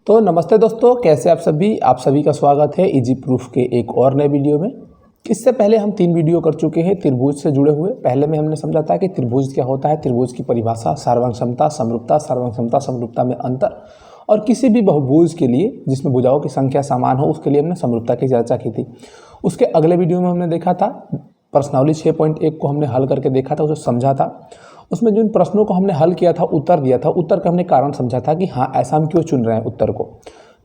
तो नमस्ते दोस्तों, कैसे आप सभी का स्वागत है इजी प्रूफ के एक और नए वीडियो में। इससे पहले हम 3 वीडियो कर चुके हैं त्रिभुज से जुड़े हुए। पहले में हमने समझा था कि त्रिभुज क्या होता है, त्रिभुज की परिभाषा, सार्वक्षमता, समरूपता, सार्वक्षमता समरूपता में अंतर, और किसी भी बहुभुज के लिए जिसमें भुजाओं की संख्या समान हो उसके लिए हमने समरूपता की चर्चा की थी। उसके अगले वीडियो में हमने देखा था प्रश्नावली 6.1 को हमने हल करके देखा था, उसे समझा था। उसमें जिन प्रश्नों को हमने हल किया था, उत्तर दिया था, उत्तर का हमने कारण समझा था कि हाँ ऐसा हम क्यों चुन रहे हैं उत्तर को।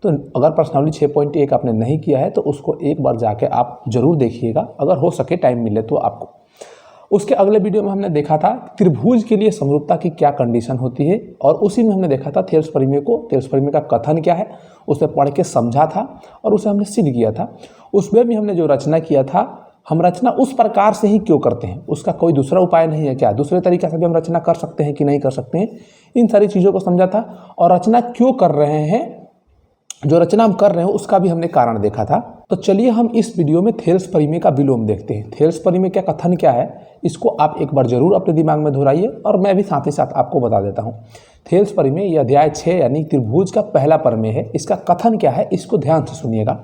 तो अगर प्रश्नावली 6.1 आपने नहीं किया है तो उसको एक बार जाके आप जरूर देखिएगा, अगर हो सके टाइम मिले तो आपको। उसके अगले वीडियो में हमने देखा था त्रिभुज के लिए समरूपता की क्या कंडीशन होती है, और उसी में हमने देखा था थेल्स परिमेय को, थेल्स परिमेय का कथन क्या है उसे पढ़ के समझा था और उसे हमने सिद्ध किया था। उसमें भी हमने जो रचना किया था, हम रचना उस प्रकार से ही क्यों करते हैं, उसका कोई दूसरा उपाय नहीं है क्या, दूसरे तरीके से भी हम रचना कर सकते हैं कि नहीं कर सकते हैं, इन सारी चीज़ों को समझा था। और रचना क्यों कर रहे हैं, जो रचना हम कर रहे हैं उसका भी हमने कारण देखा था। तो चलिए हम इस वीडियो में थेल्स परिमेय का विलोम देखते हैं। थेल्स परिमेय का कथन क्या है, इसको आप एक बार जरूर अपने दिमाग में दोहराइए और मैं भी साथ ही साथ आपको बता देता हूँ। थेल्स परिमेय यह अध्याय 6 यानी त्रिभुज का पहला परिमेय है। इसका कथन क्या है इसको ध्यान से सुनिएगा,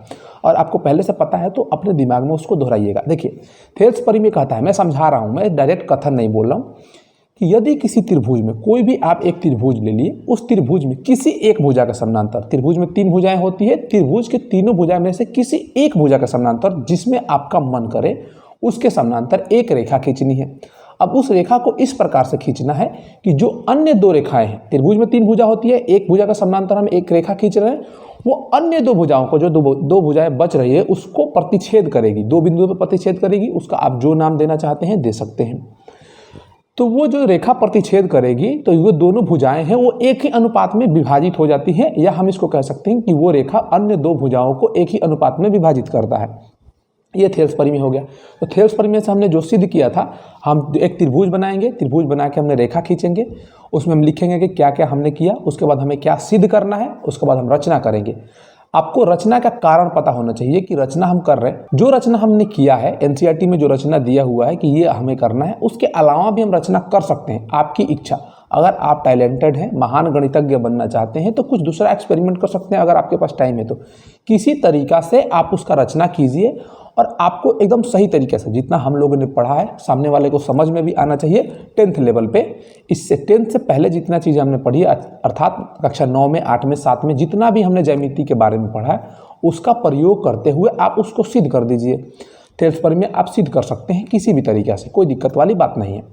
और आपको पहले से पता है तो अपने दिमाग में उसको दोहराइएगा। देखिए थेल्स परिमेय कहता है, मैं समझा रहा हूँ, मैं डायरेक्ट कथन नहीं बोल रहा हूँ, कि यदि किसी त्रिभुज में कोई भी आप एक त्रिभुज ले लिए, उस त्रिभुज में किसी एक भुजा का समानांतर, त्रिभुज में 3 भुजाएं होती है, त्रिभुज के तीनों भुजाएं में से किसी एक भुजा का समानांतर जिसमें आपका मन करे उसके समानांतर एक रेखा खींचनी है। अब उस रेखा को इस प्रकार से खींचना है कि जो अन्य 2 रेखाएं हैं, त्रिभुज में 3 भुजा होती है, एक भुजा का समानांतर हम एक रेखा खींच रहे हैं, वो अन्य 2 भुजाओं को, जो दो भुजाएं बच रही है उसको प्रतिच्छेद करेगी, 2 बिंदुओं पर प्रतिच्छेद करेगी। उसका आप जो नाम देना चाहते हैं दे सकते हैं। तो वो जो रेखा प्रतिच्छेद करेगी तो वो दोनों भुजाएं हैं वो एक ही अनुपात में विभाजित हो जाती है, या हम इसको कह सकते हैं कि वो रेखा अन्य 2 भुजाओं को एक ही अनुपात में विभाजित करता है। ये थेल्स परिमेय हो गया। तो थेल्स परिमेय से हमने जो सिद्ध किया था, हम एक त्रिभुज बनाएंगे, त्रिभुज बना के हमने रेखा खींचेंगे, उसमें हम लिखेंगे कि क्या क्या हमने किया, उसके बाद हमें क्या सिद्ध करना है, उसके बाद हम रचना करेंगे। आपको रचना का कारण पता होना चाहिए कि रचना हम कर रहे हैं, जो रचना हमने किया है एनसीईआरटी में जो रचना दिया हुआ है कि ये हमें करना है, उसके अलावा भी हम रचना कर सकते हैं, आपकी इच्छा। अगर आप टैलेंटेड हैं, महान गणितज्ञ बनना चाहते हैं तो कुछ दूसरा एक्सपेरिमेंट कर सकते हैं, अगर आपके पास टाइम है तो किसी तरीका से आप उसका रचना कीजिए, और आपको एकदम सही तरीके से, जितना हम लोगों ने पढ़ा है सामने वाले को समझ में भी आना चाहिए 10th लेवल पे। इससे 10th से पहले जितना चीज़ हमने पढ़ी है, अर्थात कक्षा 9 में, 8 में, 7 में जितना भी हमने ज्यामिति के बारे में पढ़ा है, उसका प्रयोग करते हुए आप उसको सिद्ध कर दीजिए। थेल्स परिमेय आप सिद्ध कर सकते हैं किसी भी तरीके से, कोई दिक्कत वाली बात नहीं है।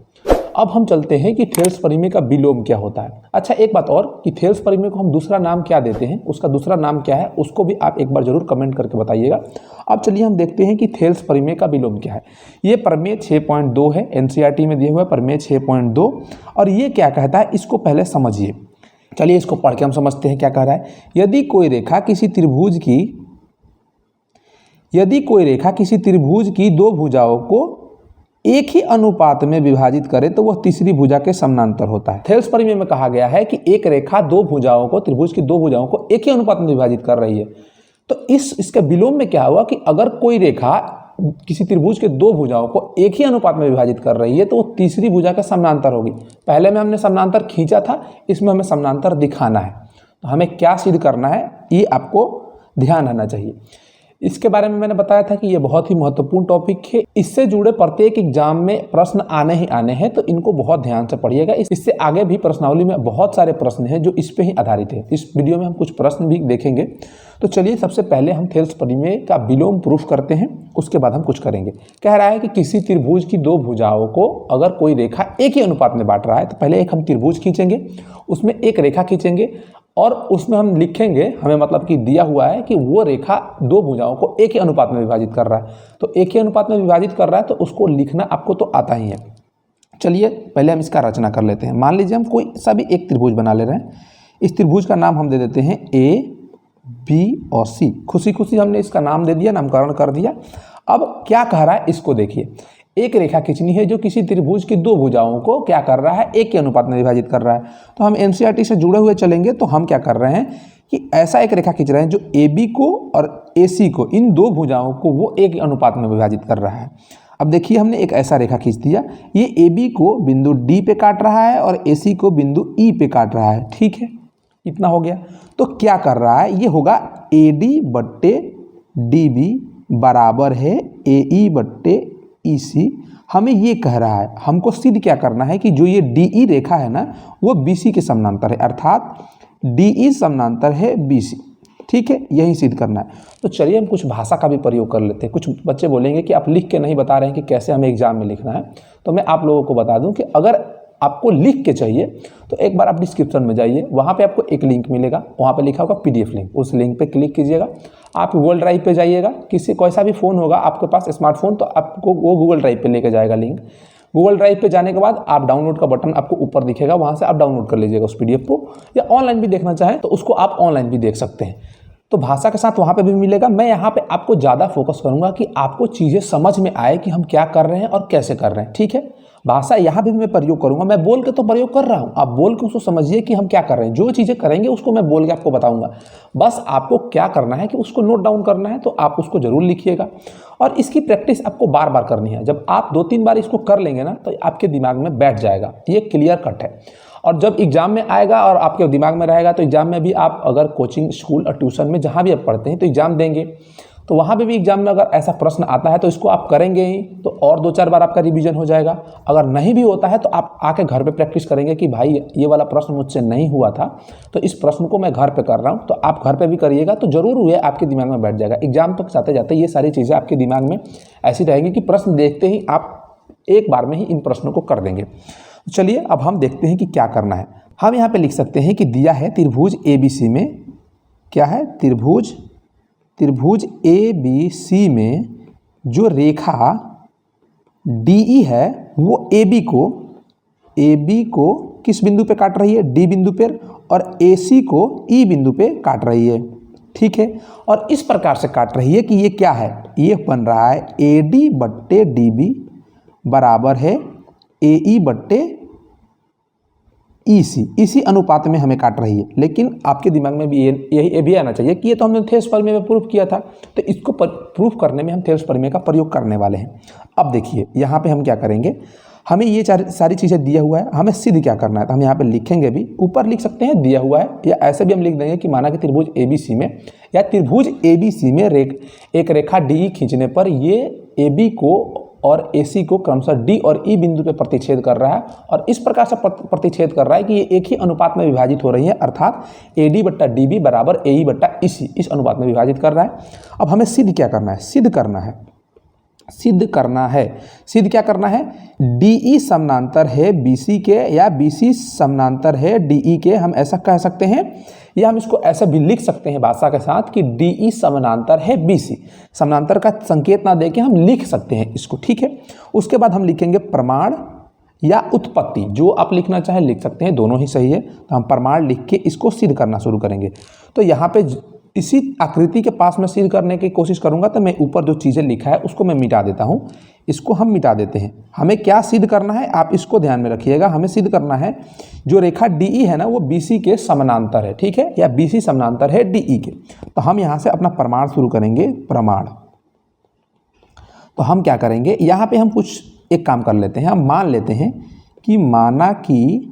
अब हम चलते हैं कि थेल्स परिमेय का विलोम क्या होता है। अच्छा एक बात और, कि थेल्स परिमेय को हम दूसरा नाम क्या देते हैं, उसका दूसरा नाम क्या है, उसको भी आप एक बार जरूर कमेंट करके बताइएगा। अब चलिए हम देखते हैं कि थेल्स परिमेय का विलोम क्या है। ये प्रमेय 6.2 है, एनसीईआरटी में दिया हुआ है प्रमेय 6.2, और ये क्या कहता है इसको पहले समझिए। चलिए इसको पढ़ के हम समझते हैं क्या कह रहा है। यदि कोई रेखा किसी त्रिभुज की 2 भुजाओं को एक ही अनुपात में विभाजित करे तो वह तीसरी भुजा के समानांतर होता है। थेल्स परिमेय में कहा गया है कि एक रेखा 2 भुजाओं को, त्रिभुज की 2 भुजाओं को एक ही अनुपात में विभाजित कर रही है। तो इसके विलोम में क्या हुआ कि अगर कोई रेखा किसी त्रिभुज के 2 भुजाओं को एक ही अनुपात में विभाजित कर रही है तो वो तीसरी भुजा का समानांतर होगी। पहले में हमने समानांतर खींचा था, इसमें हमें समानांतर दिखाना है। तो हमें क्या सिद्ध करना है ये आपको ध्यान रहना चाहिए। इसके बारे में मैंने बताया था कि ये बहुत ही महत्वपूर्ण टॉपिक है, इससे जुड़े प्रत्येक एग्जाम में प्रश्न आने ही आने हैं, तो इनको बहुत ध्यान से पढ़िएगा। इससे आगे भी प्रश्नावली में बहुत सारे प्रश्न हैं जो इस पे ही आधारित है। इस वीडियो में हम कुछ प्रश्न भी देखेंगे। तो चलिए सबसे पहले हम थेल्स परिमेय का विलोम प्रूफ करते हैं, उसके बाद हम कुछ करेंगे। कह रहा है कि किसी त्रिभुज की 2 भुजाओं को अगर कोई रेखा एक ही अनुपात में बांट रहा है, तो पहले एक हम त्रिभुज खींचेंगे, उसमें एक रेखा खींचेंगे, और उसमें हम लिखेंगे, हमें मतलब कि दिया हुआ है कि वो रेखा 2 भुजाओं को एक ही अनुपात में विभाजित कर रहा है। तो एक ही अनुपात में विभाजित कर रहा है तो उसको लिखना आपको तो आता ही है। चलिए पहले हम इसका रचना कर लेते हैं। मान लीजिए हम कोई सा भी एक त्रिभुज बना ले रहे हैं। इस त्रिभुज का नाम हम दे देते हैं ए, बी और सी। खुशी खुशी हमने इसका नाम दे दिया, नामकरण कर दिया। अब क्या कह रहा है इसको देखिए। एक रेखा खींचनी है जो किसी त्रिभुज की 2 भुजाओं को क्या कर रहा है, एक के अनुपात में विभाजित कर रहा है। तो हम एनसीईआरटी से जुड़े हुए चलेंगे, तो हम क्या कर रहे हैं कि ऐसा एक रेखा खींच रहे हैं जो ए बी को और ए सी को, इन 2 भुजाओं को वो एक अनुपात में विभाजित कर रहा है। अब देखिए हमने एक ऐसा रेखा खींच दिया, ये ए बी को बिंदु डी पे काट रहा है और ए सी को बिंदु ई पे काट रहा है। ठीक है, इतना हो गया। तो क्या कर रहा है, ये होगा AD बट्टे DB बराबर है AE बट्टे EC। हमें ये कह रहा है, हमको सिद्ध क्या करना है कि जो ये DE रेखा है ना वो BC के समानांतर है, अर्थात DE समानांतर है BC। ठीक है, यही सिद्ध करना है। तो चलिए हम कुछ भाषा का भी प्रयोग कर लेते हैं। कुछ बच्चे बोलेंगे कि आप लिख के नहीं बता रहे हैं कि कैसे हमें एग्जाम में लिखना है, तो मैं आप लोगों को बता दूं कि अगर आपको लिख के चाहिए तो एक बार आप डिस्क्रिप्शन में जाइए, वहाँ पे आपको एक लिंक मिलेगा, वहाँ पे लिखा होगा PDF लिंक, उस लिंक पे क्लिक कीजिएगा। आप गूगल ड्राइव पे जाइएगा, किसी कैसा भी फ़ोन होगा आपके पास स्मार्टफोन, तो आपको वो गूगल ड्राइव पे लेके जाएगा लिंक। गूगल ड्राइव पे जाने के बाद आप डाउनलोड का बटन आपको ऊपर दिखेगा, वहाँ से आप डाउनलोड कर लीजिएगा उस PDF को, या ऑनलाइन भी देखना चाहें तो उसको आप ऑनलाइन भी देख सकते हैं। तो भाषा के साथ वहाँ पे भी मिलेगा। मैं यहाँ पे आपको ज़्यादा फोकस करूँगा कि आपको चीज़ें समझ में आए कि हम क्या कर रहे हैं और कैसे कर रहे हैं। ठीक है, भाषा यहाँ भी मैं प्रयोग करूँगा, मैं बोल के तो प्रयोग कर रहा हूँ, आप बोल के उसको समझिए कि हम क्या कर रहे हैं। जो चीज़ें करेंगे उसको मैं बोल के आपको बताऊँगा, बस आपको क्या करना है कि उसको नोट डाउन करना है, तो आप उसको ज़रूर लिखिएगा। और इसकी प्रैक्टिस आपको बार बार करनी है। जब आप 2-3 बार इसको कर लेंगे ना तो आपके दिमाग में बैठ जाएगा, ये क्लियर कट है। और जब एग्जाम में आएगा और आपके दिमाग में रहेगा तो एग्जाम में भी आप अगर कोचिंग, स्कूल और ट्यूशन में जहाँ भी आप पढ़ते हैं तो एग्जाम देंगे, तो वहाँ पे भी एग्जाम में अगर ऐसा प्रश्न आता है तो इसको आप करेंगे ही, तो और 2-4 बार आपका रिवीजन हो जाएगा। अगर नहीं भी होता है तो आप आके घर पे प्रैक्टिस करेंगे कि भाई ये वाला प्रश्न मुझसे नहीं हुआ था, तो इस प्रश्न को मैं घर पे कर रहा हूँ, तो आप घर पे भी करिएगा तो जरूर हुए आपके दिमाग में बैठ जाएगा। एग्जाम तक जाते जाते ये सारी चीज़ें आपके दिमाग में ऐसी रहेंगी कि प्रश्न देखते ही आप एक बार में ही इन प्रश्नों को कर देंगे। चलिए अब हम देखते हैं कि क्या करना है। हम यहाँ पे लिख सकते हैं कि दिया है त्रिभुज ABC में, क्या है, त्रिभुज ABC में जो रेखा DE है वो AB को किस बिंदु पे काट रही है, D बिंदु पर, और AC को E बिंदु पे काट रही है। ठीक है, और इस प्रकार से काट रही है कि ये क्या है, ये बन रहा है AD बट्टे DB बराबर है AE बट्टे EC। इसी अनुपात में हमें काट रही है। लेकिन आपके दिमाग में भी ये भी आना चाहिए कि ये तो हमने थेल्स प्रमेय में प्रूफ किया था, तो इसको प्रूफ करने में हम थेल्स प्रमेय का प्रयोग करने वाले हैं। अब देखिए यहाँ पे हम क्या करेंगे, हमें ये सारी चीज़ें दिया हुआ है, हमें सिद्ध क्या करना है, तो हम यहाँ पे लिखेंगे भी, ऊपर लिख सकते हैं दिया हुआ है, या ऐसे भी हम लिख देंगे कि माना कि त्रिभुज ABC में, या त्रिभुज ABC में एक रेखा DE खींचने पर ये AB को और AC को क्रमशः D और E बिंदु पे प्रतिच्छेद कर रहा है, और इस प्रकार से प्रतिच्छेद कर रहा है कि ये एक ही अनुपात में विभाजित हो रही है, अर्थात AD बट्टा DB बराबर AE बट्टा EC, इस अनुपात में विभाजित कर रहा है। अब हमें सिद्ध क्या करना है, सिद्ध क्या करना है, DE समानांतर है BC के, या BC समानांतर है DE के, हम ऐसा कह सकते हैं, या हम इसको ऐसे भी लिख सकते हैं भाषा के साथ कि DE समानांतर है BC। समानांतर का संकेत ना देके हम लिख सकते हैं इसको। ठीक है, उसके बाद हम लिखेंगे प्रमाण या उत्पत्ति, जो आप लिखना चाहें लिख सकते हैं, दोनों ही सही है। तो हम प्रमाण लिख के इसको सिद्ध करना शुरू करेंगे। तो यहाँ पे इसी आकृति के पास में सिद्ध करने की कोशिश करूंगा, तो मैं ऊपर जो चीज़ें लिखा है उसको मैं मिटा देता हूं, इसको हम मिटा देते हैं। हमें क्या सिद्ध करना है आप इसको ध्यान में रखिएगा, हमें सिद्ध करना है जो रेखा DE है ना वो BC के समानांतर है। ठीक है, या BC समानांतर है DE के। तो हम यहाँ से अपना प्रमाण शुरू करेंगे, प्रमाण। तो हम क्या करेंगे, यहाँ पे हम कुछ एक काम कर लेते हैं, हम मान लेते हैं कि माना कि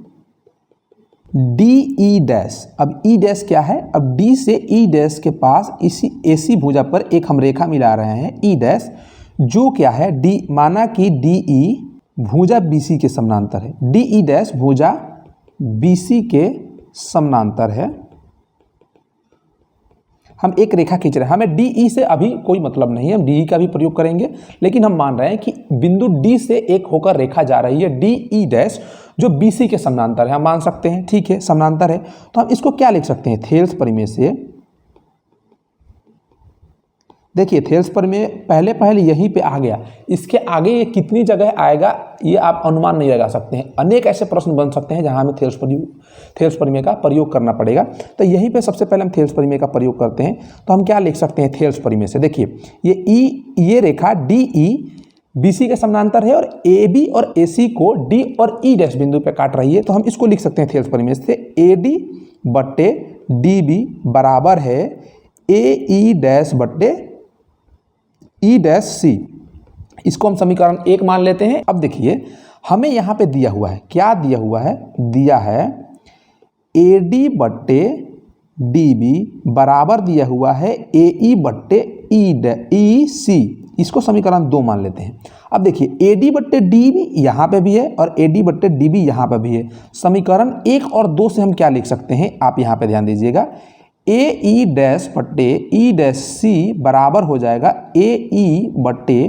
DE डैश, अब E डैश क्या है, अब D से E डैश के पास इसी AC भुजा पर एक हम रेखा मिला रहे हैं E डैश, जो क्या है D, माना कि DE भुजा BC के समानांतर है, DE डैश भुजा BC के समानांतर है। हम एक रेखा खींच रहे हैं, हमें DE से अभी कोई मतलब नहीं है, हम DE का भी प्रयोग करेंगे, लेकिन हम मान रहे हैं कि बिंदु D से एक होकर रेखा जा रही है DE डैश, जो BC के समानांतर है, हम मान सकते हैं। ठीक है, समानांतर है, तो हम इसको क्या लिख सकते हैं, थेल्स प्रमेय से। देखिए थेल्स प्रमेय पहले यहीं पे आ गया, इसके आगे ये कितनी जगह आएगा ये आप अनुमान नहीं लगा सकते हैं। अनेक ऐसे प्रश्न बन सकते हैं जहां हमें थेल्स प्रमेय का प्रयोग करना पड़ेगा। तो यहीं पे सबसे पहले हम थेल्स प्रमेय का प्रयोग करते हैं। तो हम क्या लिख सकते हैं थेल्स प्रमेय से, देखिए ये रेखा DE BC के समानांतर है, और AB और AC को D और E डैश बिंदु पे काट रही है। तो हम इसको लिख सकते हैं थेल्स प्रमेय से, AD बट्टे DB बराबर है AE डैश बट्टे E डैश C। इसको हम समीकरण 1 मान लेते हैं। अब देखिए हमें यहाँ पे दिया हुआ है, क्या दिया हुआ है, दिया है AD बट्टे DB बराबर दिया हुआ है AE बट्टे EC। इसको समीकरण 2 मान लेते हैं। अब देखिए AD बट्टे DB यहाँ पे भी है और AD बट्टे DB यहाँ पे भी है। समीकरण 1 और 2 से हम क्या लिख सकते हैं, आप यहाँ पे ध्यान दीजिएगा, AE डैश बट्टे E डैश C बराबर हो जाएगा AE बट्टे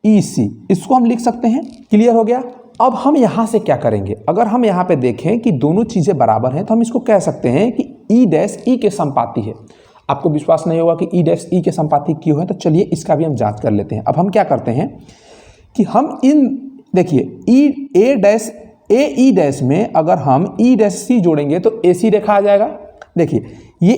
EC। इसको हम लिख सकते हैं। क्लियर हो गया। अब हम यहाँ से क्या करेंगे, अगर हम यहाँ पे देखें कि दोनों चीज़ें बराबर हैं तो हम इसको कह सकते हैं कि E डैश E के समपाती है। आपको विश्वास नहीं होगा कि E डैश E के समपाती क्यों है, तो चलिए इसका भी हम जांच कर लेते हैं। अब हम क्या करते हैं कि हम इन देखिए AE डैश में अगर हम E डैश C जोड़ेंगे तो AC रेखा आ जाएगा। देखिए ये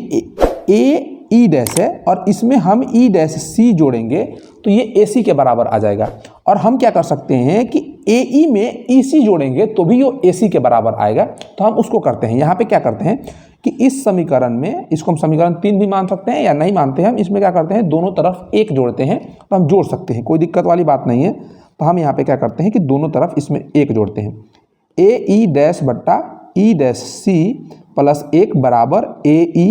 AE डैश है और इसमें हम E डैश C जोड़ेंगे तो ये AC के बराबर आ जाएगा। और हम क्या कर सकते हैं कि AE में EC जोड़ेंगे तो भी वो AC के बराबर आएगा। तो हम उसको करते हैं, यहाँ पे क्या करते हैं कि इस समीकरण में, इसको हम समीकरण 3 भी मान सकते हैं या नहीं मानते हैं, हम इसमें क्या करते हैं दोनों तरफ 1 जोड़ते हैं। तो हम जोड़ सकते हैं, कोई दिक्कत वाली बात नहीं है। तो हम यहाँ पे क्या करते हैं कि दोनों तरफ इसमें 1 जोड़ते हैं। AE डैश बट्टा E डैश C प्लस 1 बराबर AE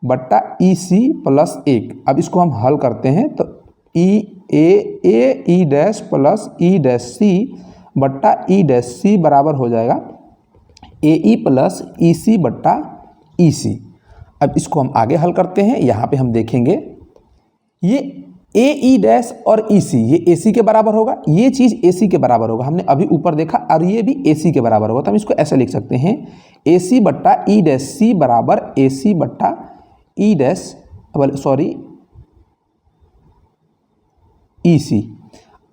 बट्टा EC प्लस 1। अब इसको हम हल करते हैं तो AE dash plus E dash C बट्टा E डैश C बराबर हो जाएगा AE प्लस EC बट्टा EC। अब इसको हम आगे हल करते हैं। यहाँ पे हम देखेंगे ये AE डैश और EC ये AC के बराबर होगा, ये चीज़ AC के बराबर होगा, हमने अभी ऊपर देखा, और ये भी AC के बराबर होगा। तो हम इसको ऐसे लिख सकते हैं AC बट्टा E डैश C बराबर AC बट्टा E डैश EC।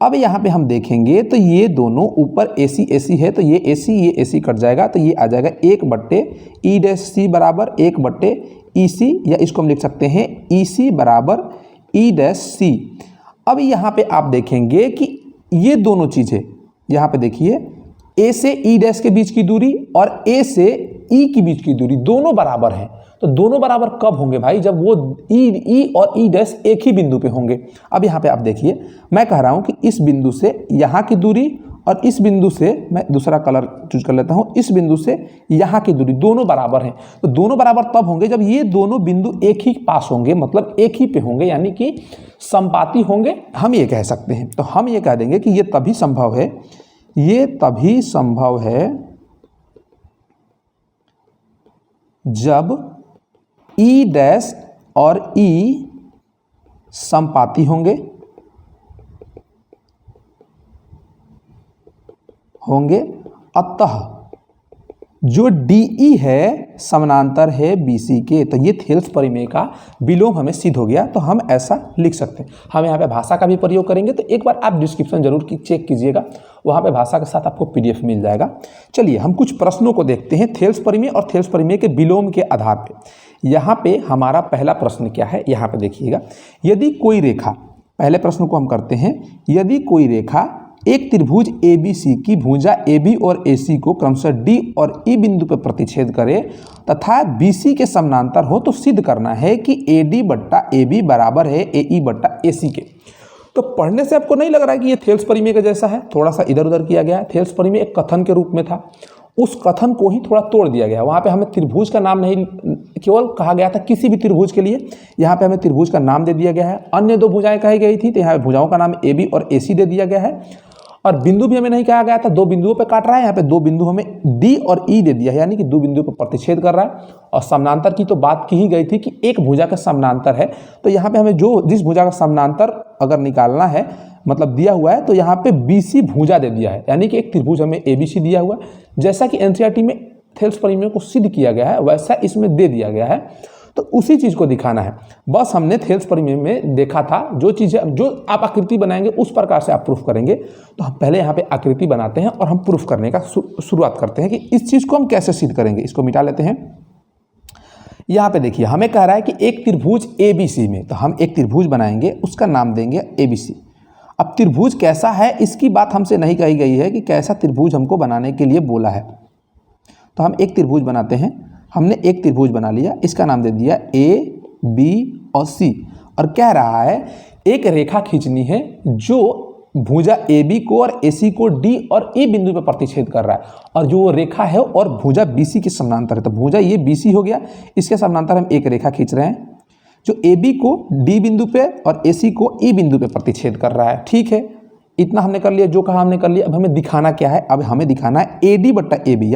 अब यहाँ पे हम देखेंगे तो ये दोनों ऊपर AC है तो ये AC कट जाएगा तो ये आ जाएगा 1 बट्टे E डैश C बराबर 1 बट्टे EC, या इसको हम लिख सकते हैं EC बराबर E डैश C। अब यहाँ पे आप देखेंगे कि ये दोनों चीज़ें, यहाँ पे देखिए A से E डैश के बीच की दूरी और A से E के बीच की दूरी दोनों बराबर हैं। तो दोनों बराबर कब होंगे भाई, जब वो E और E डैश एक ही बिंदु पे होंगे। अब यहाँ पे आप देखिए मैं कह रहा हूँ कि इस बिंदु से यहाँ की दूरी और इस बिंदु से, मैं दूसरा कलर चूज कर लेता हूँ, इस बिंदु से यहाँ की दूरी दोनों बराबर हैं। तो दोनों बराबर तब होंगे जब ये दोनों बिंदु एक ही पास होंगे, मतलब एक ही पे होंगे, यानी कि समपाती होंगे, हम ये कह सकते हैं। तो हम ये कह देंगे कि ये तभी संभव है, ये तभी संभव है जब E डैश और E समपाती होंगे अतः जो DE है समानांतर है BC के। तो ये थेल्स परिमेय का विलोम हमें सिद्ध हो गया। तो हम ऐसा लिख सकते हैं। हम यहाँ पे भाषा का भी प्रयोग करेंगे, तो एक बार आप डिस्क्रिप्शन जरूर चेक कीजिएगा, वहाँ पे भाषा के साथ आपको PDF मिल जाएगा। चलिए हम कुछ प्रश्नों को देखते हैं थेल्स परिमेय और थेल्स परिमेय के विलोम के आधार पर। यहाँ पे हमारा पहला प्रश्न क्या है, यहाँ पे देखिएगा, यदि कोई रेखा, पहले प्रश्न को हम करते हैं, यदि कोई रेखा एक त्रिभुज ABC की भुजा AB और AC को क्रमशः D और E बिंदु पर प्रतिच्छेद करे तथा BC के समानांतर हो, तो सिद्ध करना है कि AD बट्टा AB बराबर है AE बट्टा AC के। तो पढ़ने से आपको नहीं लग रहा है कि ये थेल्स परिमेय के जैसा है, थोड़ा सा इधर उधर किया गया है। थेल्स परिमेय एक कथन के रूप में था, उस कथन को ही थोड़ा तोड़ दिया गया। वहाँ पे हमें त्रिभुज का नाम नहीं केवल कहा गया था किसी भी त्रिभुज के लिए, यहाँ पे हमें त्रिभुज का नाम दे दिया गया है। अन्य 2 भुजाएं कही गई थी, तो यहाँ भुजाओं का नाम AB और AC दे दिया गया है। और बिंदु भी हमें नहीं कहा गया था, 2 बिंदुओं पे काट रहा है, यहाँ पे 2 बिंदु हमें D और E दे दिया है, यानी कि 2 बिंदुओं पर प्रतिच्छेद कर रहा है। और समानांतर की तो बात की ही गई थी कि एक भुजा का समानांतर है, तो यहाँ पे हमें जिस भुजा का समानांतर अगर निकालना है, मतलब दिया हुआ है, तो यहाँ पे BC भुजा दे दिया है, यानी कि एक त्रिभुज हमें ABC दिया हुआ है। जैसा कि NCERT में थेल्स परिमेय को सिद्ध किया गया है, वैसा इसमें दे दिया गया है। तो उसी चीज़ को दिखाना है। बस हमने थेल्स परिमेय में देखा था, जो चीज़ें जो आप आकृति बनाएंगे उस प्रकार से आप प्रूफ करेंगे। तो हम पहले यहाँ पे आकृति बनाते हैं और हम प्रूफ करने का शुरुआत करते हैं कि इस चीज़ को हम कैसे सिद्ध करेंगे। इसको मिटा लेते हैं। यहाँ पे देखिए हमें कह रहा है कि एक त्रिभुज ABC में, तो हम एक त्रिभुज बनाएंगे, उसका नाम देंगे ABC। अब त्रिभुज कैसा है इसकी बात हमसे नहीं कही गई है कि कैसा त्रिभुज हमको बनाने के लिए बोला है। तो हम एक त्रिभुज बनाते हैं। हमने एक त्रिभुज बना लिया, इसका नाम दे दिया A, B और C, और कह रहा है एक रेखा खींचनी है जो भुजा AB को और AC को D और E बिंदु पर प्रतिच्छेद कर रहा है, और जो वो रेखा है और भुजा BC के समानांतर है। तो भुजा ये BC हो गया, इसके समानांतर हम एक रेखा खींच रहे हैं जो AB को D बिंदु पे और AC को E बिंदु पे प्रतिच्छेद कर रहा है। ठीक है, इतना हमने कर लिया, जो कहा हमने कर लिया। अब हमें दिखाना क्या है? अब हमें दिखाना है AD बट्टा AB,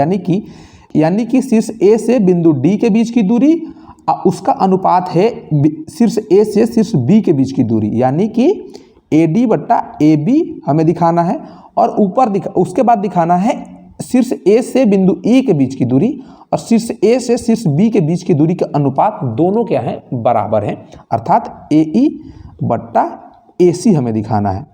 यानी कि शीर्ष A से बिंदु D के बीच की दूरी उसका अनुपात है शीर्ष A से शीर्ष B के बीच की दूरी, यानी कि AD बट्टा AB हमें दिखाना है। और ऊपर उसके बाद दिखाना है शीर्ष A से बिंदु E के बीच की दूरी और शीर्ष A से शीर्ष B के बीच की दूरी के अनुपात दोनों क्या हैं? बराबर हैं, अर्थात AE बट्टा AC हमें दिखाना है।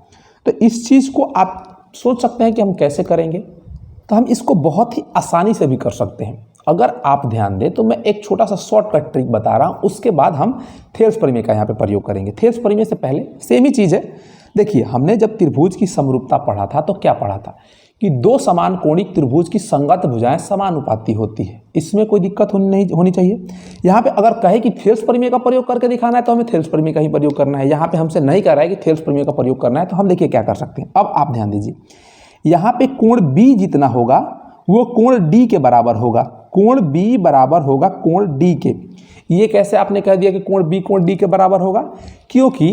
तो इस चीज़ को आप सोच सकते हैं कि हम कैसे करेंगे। तो हम इसको बहुत ही आसानी से भी कर सकते हैं। अगर आप ध्यान दें तो मैं एक छोटा सा शॉर्टकट ट्रिक बता रहा हूँ, उसके बाद हम थेल्स प्रमेय का यहाँ पे प्रयोग करेंगे। थेल्स प्रमेय से पहले सेम ही चीज़ है। देखिए, हमने जब त्रिभुज की समरूपता पढ़ा था तो क्या पढ़ा था कि दो समान कोणिक त्रिभुज की संगत भुजाएं समानुपाती होती है। इसमें कोई दिक्कत नहीं होनी चाहिए। यहाँ पे अगर कहे कि थेल्स प्रमेय का प्रयोग करके दिखाना है तो हमें थेल्स प्रमेय का ही प्रयोग करना है। यहाँ पे हमसे नहीं कह रहा है कि थेल्स प्रमेय का प्रयोग करना है, तो हम देखिए क्या कर सकते हैं। अब आप ध्यान दीजिए, यहाँ पे कोण B जितना होगा वो कोण D के बराबर होगा। कोण B बराबर होगा कोण D के। ये कैसे आपने कह दिया कि कोण B कोण D के बराबर होगा? क्योंकि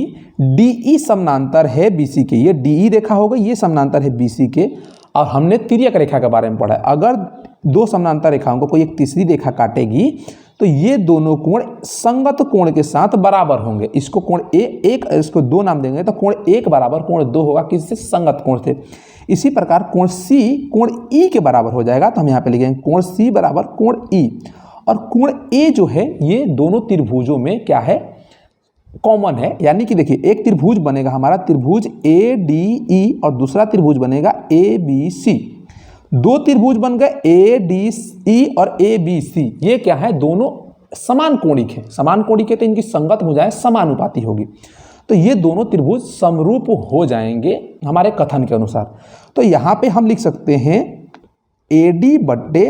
DE समानांतर है BC के। ये DE रेखा होगा, ये समानांतर है BC के। और हमने तिर्यक रेखा के बारे में पढ़ा है। अगर दो समानांतर रेखाओं को कोई एक तीसरी रेखा काटेगी तो ये दोनों कोण संगत कोण के साथ बराबर होंगे। इसको कोण एक, इसको दो नाम देंगे तो कोण एक बराबर कोण दो होगा, किससे? संगत कोण से। इसी प्रकार कोण C कोण E के बराबर हो जाएगा। तो हम यहाँ पे लिखेंगे कोण C बराबर कोण E। और कोण A जो है ये दोनों त्रिभुजों में क्या है? कॉमन है। यानी कि देखिए, एक त्रिभुज बनेगा हमारा त्रिभुज ADE और दूसरा त्रिभुज बनेगा ABC। दो त्रिभुज बन गए ADE और ABC। ये क्या है? दोनों समान कोणिक हैं। समान कोणिक है तो इनकी संगत भुजाएं समानुपाती होगी। तो ये दोनों त्रिभुज समरूप हो जाएंगे हमारे कथन के अनुसार। तो यहाँ पे हम लिख सकते हैं AD बट्टे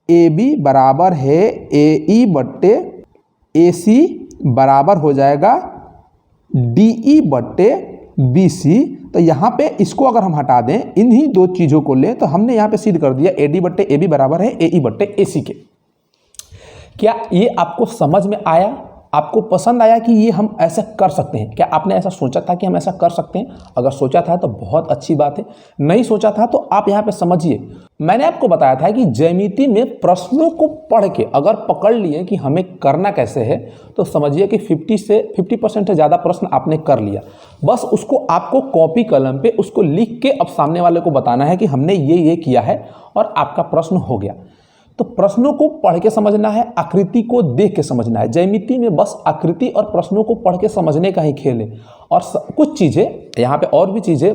AB बराबर है AE बट्टे AC बराबर हो जाएगा DE बट्टे BC। तो यहाँ पे इसको अगर हम हटा दें, इन्हीं दो चीज़ों को लें, तो हमने यहाँ पे सिद्ध कर दिया AD बट्टे AB बराबर है AE बट्टे AC के। क्या ये आपको समझ में आया? आपको पसंद आया कि ये हम ऐसा कर सकते हैं? क्या आपने ऐसा सोचा था कि हम ऐसा कर सकते हैं? अगर सोचा था तो बहुत अच्छी बात है, नहीं सोचा था तो आप यहाँ पे समझिए। मैंने आपको बताया था कि ज्यामिति में प्रश्नों को पढ़ के अगर पकड़ लिए कि हमें करना कैसे है, तो समझिए कि 50% से ज़्यादा प्रश्न आपने कर लिया। बस उसको आपको कॉपी कलम पे उसको लिख के अब सामने वाले को बताना है कि हमने ये किया है और आपका प्रश्न हो गया। तो प्रश्नों को पढ़ के समझना है, आकृति को देख के समझना है। ज्यामिति में बस आकृति और प्रश्नों को पढ़ के समझने का ही खेल है। और कुछ चीज़ें यहाँ पे और भी चीज़ें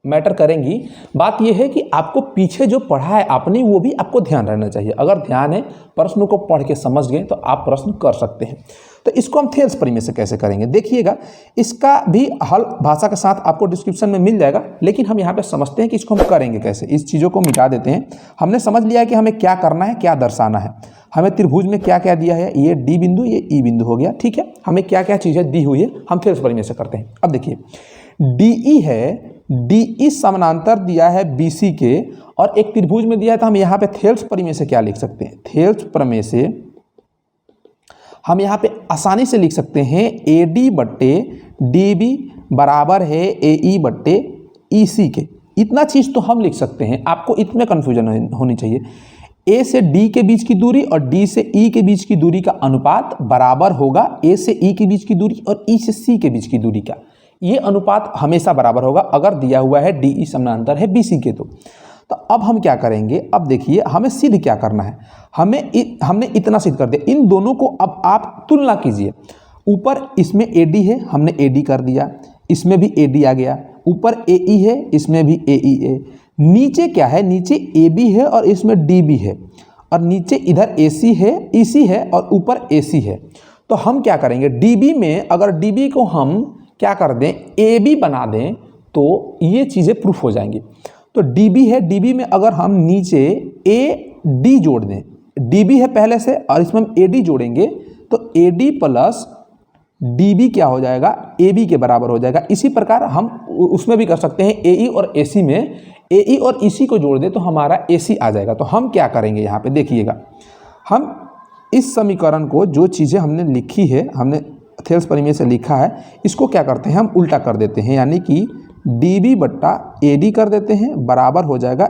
मैटर करेंगी। बात यह है कि आपको पीछे जो पढ़ा है आपने वो भी आपको ध्यान रहना चाहिए। अगर ध्यान है, प्रश्नों को पढ़ के समझ गए तो आप प्रश्न कर सकते हैं। तो इसको हम थेल्स प्रमेय से कैसे करेंगे देखिएगा। इसका भी हल भाषा के साथ आपको डिस्क्रिप्शन में मिल जाएगा, लेकिन हम यहाँ पे समझते हैं कि इसको हम करेंगे कैसे। इस चीज़ों को मिटा देते हैं। हमने समझ लिया है कि हमें क्या करना है, क्या दर्शाना है। हमें त्रिभुज में क्या क्या दिया है, ये D बिंदु, ये E बिंदु हो गया। ठीक है, हमें क्या क्या चीज़ें दी हुई है हम थेल्स प्रमेय से करते हैं। अब देखिए, DE है, DE समानांतर दिया है BC के और एक त्रिभुज में दिया है। तो हम यहाँ पे थेल्स प्रमेय से क्या लिख सकते हैं? थेल्स प्रमेय से हम यहाँ पे आसानी से लिख सकते हैं AD बट्टे DB बराबर है AE बट्टे EC के। इतना चीज़ तो हम लिख सकते हैं, आपको इतने कन्फ्यूजन होनी चाहिए। A से D के बीच की दूरी और D से E के बीच की दूरी का अनुपात बराबर होगा A से E के बीच की दूरी और E से C के बीच की दूरी का। ये अनुपात हमेशा बराबर होगा अगर दिया हुआ है DE समानांतर है BC के। तो अब हम क्या करेंगे? अब देखिए, हमें सिद्ध क्या करना है। हमने इतना सिद्ध कर दिया। इन दोनों को अब आप तुलना कीजिए। ऊपर इसमें AD है, हमने AD कर दिया, इसमें भी AD आ गया। ऊपर AE है, इसमें भी AE है। नीचे क्या है? नीचे AB है और इसमें DB है। और नीचे इधर AC है, EC है और ऊपर AC है। तो हम क्या करेंगे? DB में अगर DB को हम क्या कर दें, AB बना दें, तो ये चीज़ें प्रूफ हो जाएंगी। तो DB है, DB में अगर हम नीचे AD जोड़ दें, DB है पहले से और इसमें हम AD जोड़ेंगे तो AD प्लस DB क्या हो जाएगा, AB के बराबर हो जाएगा। इसी प्रकार हम उसमें भी कर सकते हैं, AE और AC में AE और EC को जोड़ दे तो हमारा AC आ जाएगा। तो हम क्या करेंगे यहाँ पे देखिएगा, हम इस समीकरण को जो चीज़ें हमने लिखी है, हमने थेल्स परिमेय से लिखा है, इसको क्या करते हैं हम उल्टा कर देते हैं, यानी कि DB बट्टा AD कर देते हैं बराबर हो जाएगा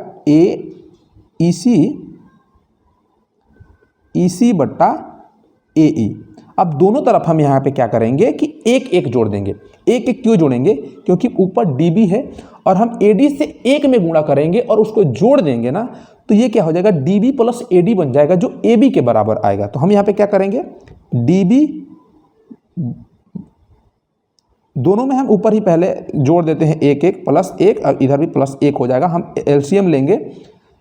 EC बट्टा AE। अब दोनों तरफ हम यहाँ पे क्या करेंगे कि एक एक जोड़ देंगे। एक एक क्यों जोड़ेंगे, क्योंकि ऊपर DB है और हम AD से एक में गुणा करेंगे और उसको जोड़ देंगे ना, तो ये क्या हो जाएगा, DB प्लस AD बन जाएगा जो AB के बराबर आएगा। तो हम यहाँ पे क्या करेंगे, DB दोनों में हम ऊपर ही पहले जोड़ देते हैं एक एक प्लस एक, और इधर भी प्लस एक हो जाएगा। हम LCM लेंगे,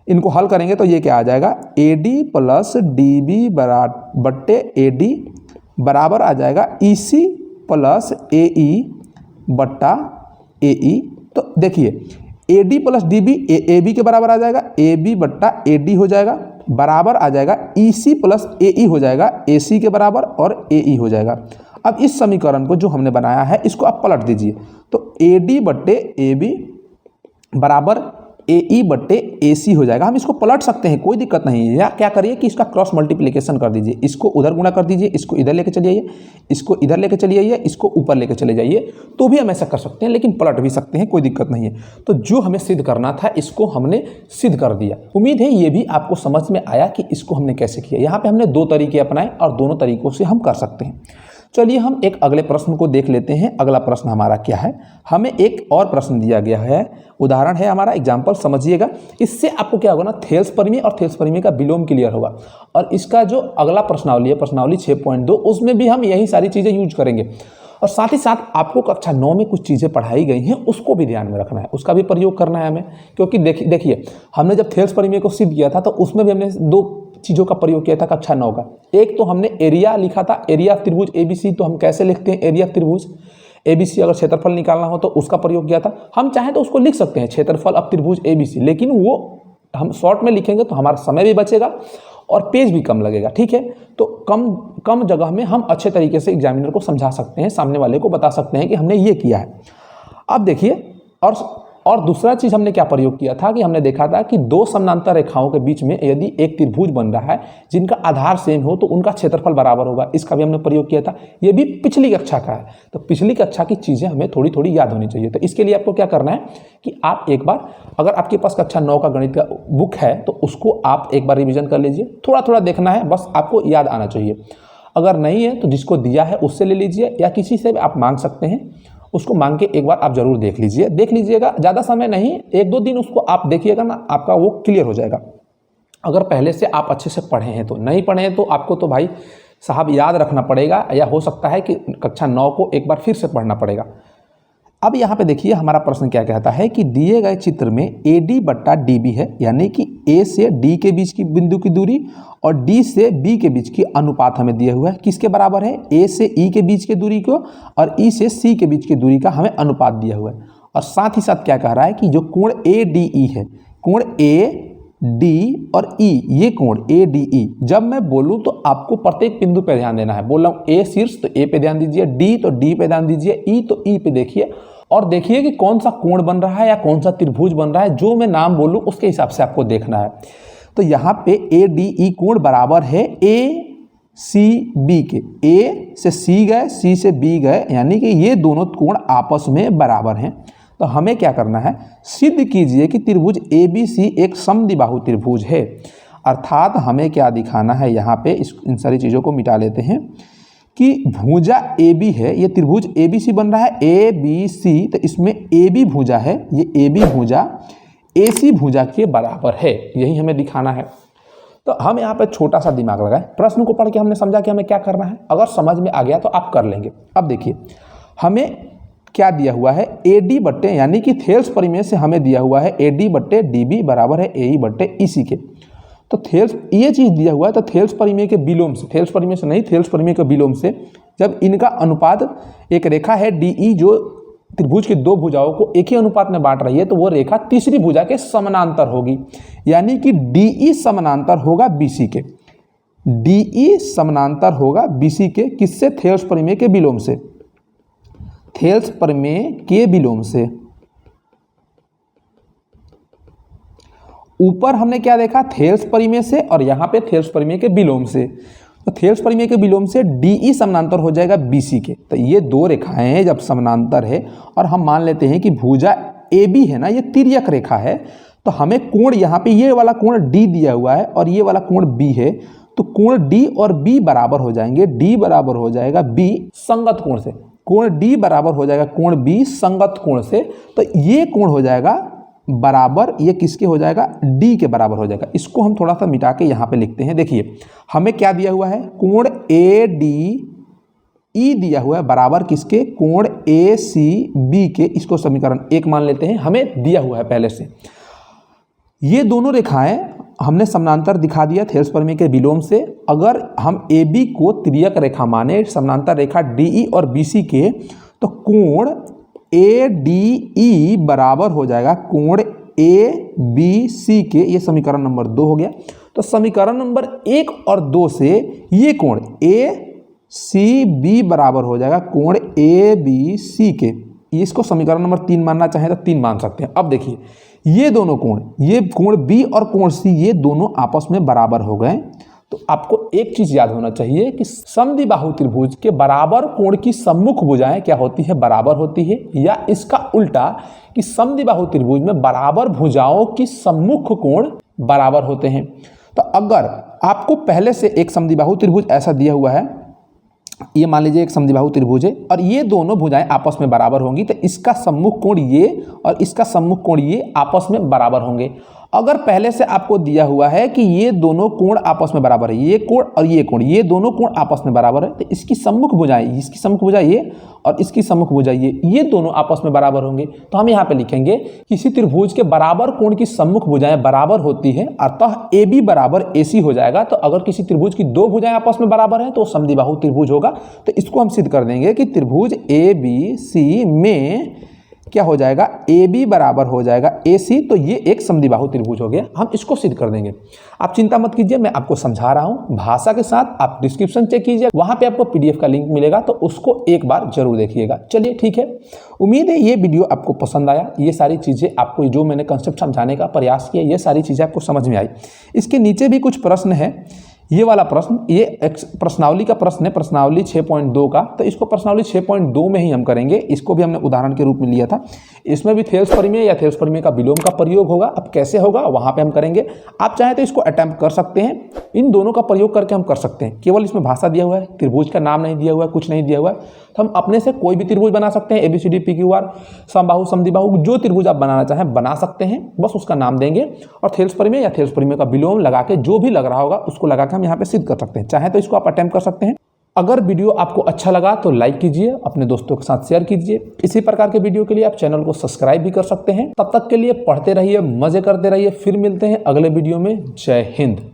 इनको हल करेंगे तो ये क्या आ जाएगा, AD प्लस DB बट्टे AD बराबर आ जाएगा EC प्लस AE बट्टा AE। तो देखिए AD प्लस DB AB के बराबर आ जाएगा, AB बट्टा AD हो जाएगा, बराबर आ जाएगा EC प्लस AE हो जाएगा AC के बराबर और AE हो जाएगा। अब इस समीकरण को जो हमने बनाया है इसको आप पलट दीजिए, तो AD बट्टे AB बराबर AE बट्टे AC हो जाएगा। हम इसको पलट सकते हैं, कोई दिक्कत नहीं है। या क्या करिए कि इसका क्रॉस मल्टीप्लिकेशन कर दीजिए, इसको उधर गुणा कर दीजिए, इसको इधर लेके चले जाइए, इसको इधर लेके चले जाइए, इसको ऊपर लेके चले जाइए, तो भी हम ऐसा कर सकते हैं, लेकिन पलट भी सकते हैं, कोई दिक्कत नहीं है। तो जो हमें सिद्ध करना था इसको हमने सिद्ध कर दिया। उम्मीद है ये भी आपको समझ में आया कि इसको हमने कैसे किया। यहाँ पे हमने दो तरीके अपनाए और दोनों तरीकों से हम कर सकते हैं। चलिए हम एक अगले प्रश्न को देख लेते हैं। अगला प्रश्न हमारा क्या है, हमें एक और प्रश्न दिया गया है, उदाहरण है हमारा, एग्जाम्पल समझिएगा। इससे आपको क्या होगा ना, थेल्स परिमेय और थेल्स परिमेय का विलोम क्लियर होगा। और इसका जो अगला प्रश्नावली है, प्रश्नावली 6.2, उसमें भी हम यही सारी चीज़ें यूज करेंगे। और साथ ही साथ आपको कक्षा 9 में कुछ चीज़ें पढ़ाई गई हैं, उसको भी ध्यान में रखना है, उसका भी प्रयोग करना है हमें। क्योंकि देखिए हमने जब थेल्स परिमेय को सिद्ध किया था तो उसमें भी हमने दो चीज़ों का प्रयोग किया था कक्षा 9 का। एक तो हमने एरिया लिखा था, एरिया ऑफ त्रिभुज ABC। तो हम कैसे लिखते हैं एरिया ऑफ त्रिभुज ABC, अगर क्षेत्रफल निकालना हो तो उसका प्रयोग किया था। हम चाहें तो उसको लिख सकते हैं क्षेत्रफल ऑफ त्रिभुज ABC, लेकिन वो हम शॉर्ट में लिखेंगे तो हमारा समय भी बचेगा और पेज भी कम लगेगा, ठीक है। तो कम जगह में हम अच्छे तरीके से एग्जामिनर को समझा सकते हैं, सामने वाले को बता सकते हैं कि हमने ये किया है। अब देखिए, और दूसरा चीज़ हमने क्या प्रयोग किया था कि हमने देखा था कि दो समानांतर रेखाओं के बीच में यदि एक त्रिभुज बन रहा है जिनका आधार सेम हो तो उनका क्षेत्रफल बराबर होगा। इसका भी हमने प्रयोग किया था। ये भी पिछली कक्षा का है, तो पिछली कक्षा की चीज़ें हमें थोड़ी थोड़ी याद होनी चाहिए। तो इसके लिए आपको क्या करना है कि आप एक बार, अगर आपके पास कक्षा 9 का गणित का बुक है तो उसको आप एक बार रिविजन कर लीजिए। थोड़ा थोड़ा देखना है, बस आपको याद आना चाहिए। अगर नहीं है तो जिसको दिया है उससे ले लीजिए, या किसी से भी आप मांग सकते हैं, उसको मांग के एक बार आप जरूर देख लीजिएगा। ज़्यादा समय नहीं, 1-2 दिन उसको आप देखिएगा ना, आपका वो क्लियर हो जाएगा। अगर पहले से आप अच्छे से पढ़े हैं तो, नहीं पढ़े हैं तो आपको तो भाई साहब याद रखना पड़ेगा, या हो सकता है कि कक्षा 9 को एक बार फिर से पढ़ना पड़ेगा। अब यहाँ पे देखिए हमारा प्रश्न क्या कहता है कि दिए गए चित्र में AD बट्टा DB है, यानी कि A से D के बीच की बिंदु की दूरी और D से B के बीच की अनुपात हमें दिया हुआ है। किसके बराबर है, A से E के बीच की दूरी को और E से C के बीच की दूरी का हमें अनुपात दिया हुआ है। और साथ ही साथ क्या कह रहा है कि जो कोण ADE है, कोण AD और E, ये कोण ADE, जब मैं बोलूँ तो आपको प्रत्येक बिंदु पे ध्यान देना है। बोल रहा हूँ A शीर्ष तो A पे ध्यान दीजिए, D तो D पे ध्यान दीजिए, E तो E पे देखिए, और देखिए कि कौन सा कोण बन रहा है या कौन सा त्रिभुज बन रहा है। जो मैं नाम बोलूँ उसके हिसाब से आपको देखना है। तो यहाँ पे ADE कोण बराबर है ACB के। A से C गए, C से B गए, यानी कि ये दोनों कोण आपस में बराबर हैं। तो हमें क्या करना है, सिद्ध कीजिए कि त्रिभुज ABC एक समद्विबाहु त्रिभुज है। अर्थात हमें क्या दिखाना है, यहाँ पे इन सारी चीज़ों को मिटा लेते हैं कि भुजा AB है, ये त्रिभुज ABC बन रहा है ABC, तो इसमें AB भुजा है, ये AB भुजा AC भुजा के बराबर है, यही हमें दिखाना है। तो हम यहाँ पे छोटा सा दिमाग लगाएं, प्रश्न को पढ़ के हमने समझा कि हमें क्या करना है। अगर समझ में आ गया तो आप कर लेंगे। अब देखिए हमें क्या दिया हुआ है, AD बट्टे, यानी कि थेल्स परिमेय से हमें दिया हुआ है AD बट्टे DB बराबर है AE बट्टे EC के। तो थेल्स, ये चीज़ दिया हुआ है, तो थेल्स परिमेय के विलोम से, थेल्स परिमेय से नहीं, थेल्स परिमेय के विलोम से जब इनका अनुपात, एक रेखा है DE जो त्रिभुज की दो भुजाओं को एक ही अनुपात में बांट रही है, तो वो रेखा तीसरी भुजा के समानांतर होगी, यानी कि DE समानांतर होगा BC के। DE समानांतर होगा BC के, किससे? थेल्स प्रमेय के विलोम से, थेल्स प्रमेय के विलोम से। ऊपर हमने क्या देखा? थेल्स प्रमेय से, और यहां पे थेल्स प्रमेय के विलोम से। तो थेल्स प्रमेय के विलोम से DE समानांतर हो जाएगा BC के। तो ये दो रेखाएं जब समानांतर है और हम मान लेते हैं कि भुजा AB है ना, ये तिर्यक रेखा है, तो हमें कोण यहाँ पे ये वाला कोण D दिया हुआ है और ये वाला कोण B है, तो कोण D और B बराबर हो जाएंगे। D बराबर हो जाएगा B संगत कोण से, कोण D बराबर हो जाएगा कोण B संगत कोण से। तो ये कोण हो जाएगा बराबर, ये किसके हो जाएगा? D के बराबर हो जाएगा। इसको हम थोड़ा सा मिटा के यहाँ पे लिखते हैं। देखिए हमें क्या दिया हुआ है? कोण ADE दिया हुआ है बराबर किसके? कोण ACB के। इसको समीकरण 1 मान लेते हैं, हमें दिया हुआ है पहले से। ये दोनों रेखाएं हमने समानांतर दिखा दिया थेल्स प्रमेय के विलोम से। अगर हम AB को तिर्यक रेखा माने, समानांतर रेखा DE और BC के, तो कोण ADE बराबर हो जाएगा कोण ABC के। ये समीकरण नंबर 2 हो गया। तो समीकरण नंबर 1 और 2 से ये कोण ACB बराबर हो जाएगा कोण ABC के। इसको समीकरण नंबर 3 मानना चाहें तो 3 मान सकते हैं। अब देखिए ये दोनों कोण, ये कोण B और कोण C, ये दोनों आपस में बराबर हो गए। तो आपको एक चीज याद होना चाहिए कि समद्विबाहु त्रिभुज के बराबर कोण की सम्मुख भुजाएं क्या होती है? बराबर होती है। या इसका उल्टा कि समद्विबाहु त्रिभुज में बराबर भुजाओं की सम्मुख कोण बराबर होते हैं। तो अगर आपको पहले से एक समद्विबाहु त्रिभुज ऐसा दिया हुआ है, ये मान लीजिए एक समद्विबाहु त्रिभुज है और ये दोनों भुजाएं आपस में बराबर होंगी, तो इसका सम्मुख कोण ये और इसका सम्मुख कोण ये आपस में बराबर होंगे। अगर पहले से आपको दिया हुआ है कि ये दोनों कोण आपस में बराबर है, ये कोण और ये कोण, ये दोनों कोण आपस में बराबर है, तो इसकी सम्मुख भुजाएं, इसकी सम्मुख भुजा ये और इसकी सम्मुख भुजा ये दोनों आपस में बराबर होंगे। तो हम यहाँ पे लिखेंगे किसी त्रिभुज के बराबर कोण की सम्मुख भुजाएं बराबर होती है, अतः AB बराबर AC हो जाएगा। तो अगर किसी त्रिभुज की दो भुजाएं आपस में बराबर है तो समद्विबाहु त्रिभुज होगा। तो इसको हम सिद्ध कर देंगे कि त्रिभुज ABC में क्या हो जाएगा? AB बराबर हो जाएगा AC। तो ये एक समद्विबाहु त्रिभुज हो गया, हम इसको सिद्ध कर देंगे। आप चिंता मत कीजिए, मैं आपको समझा रहा हूं भाषा के साथ। आप डिस्क्रिप्शन चेक कीजिए, वहां पे आपको PDF का लिंक मिलेगा, तो उसको एक बार जरूर देखिएगा। चलिए ठीक है, उम्मीद है ये वीडियो आपको पसंद आया। ये सारी चीज़ें आपको, जो मैंने कंसेप्ट समझाने का प्रयास किया, ये सारी चीज़ें आपको समझ में आई। इसके नीचे भी कुछ प्रश्न है। ये वाला प्रश्न, ये एक प्रश्नावली का प्रश्न है, प्रश्नावली 6.2 का। तो इसको प्रश्नावली 6.2 में ही हम करेंगे। इसको भी हमने उदाहरण के रूप में लिया था। इसमें भी थेल्स प्रमेय या थेल्स प्रमेय का विलोम का प्रयोग होगा। अब कैसे होगा वहां पे हम करेंगे। आप चाहें तो इसको अटेम्प्ट कर सकते हैं, इन दोनों का प्रयोग करके हम कर सकते हैं। केवल इसमें भाषा दिया हुआ है, त्रिभुज का नाम नहीं दिया हुआ है, कुछ नहीं दिया हुआ है, तो हम अपने से कोई भी त्रिभुज बना सकते हैं। ABCD PQR, समबाहु समद्विबाहु, जो त्रिभुज आप बनाना चाहें बना सकते हैं, बस उसका नाम देंगे और थेल्स प्रमेय या थेल्स प्रमेय का विलोम लगा के, जो भी लग रहा होगा उसको लगा के हम यहाँ पे सिद्ध कर सकते हैं। चाहे तो इसको आप अटेम्प्ट कर सकते हैं। अगर वीडियो आपको अच्छा लगा तो लाइक कीजिए, अपने दोस्तों के साथ शेयर कीजिए। इसी प्रकार के वीडियो के लिए आप चैनल को सब्सक्राइब भी कर सकते हैं। तब तक के लिए पढ़ते रहिए, मजे करते रहिए। फिर मिलते हैं अगले वीडियो में। जय हिंद।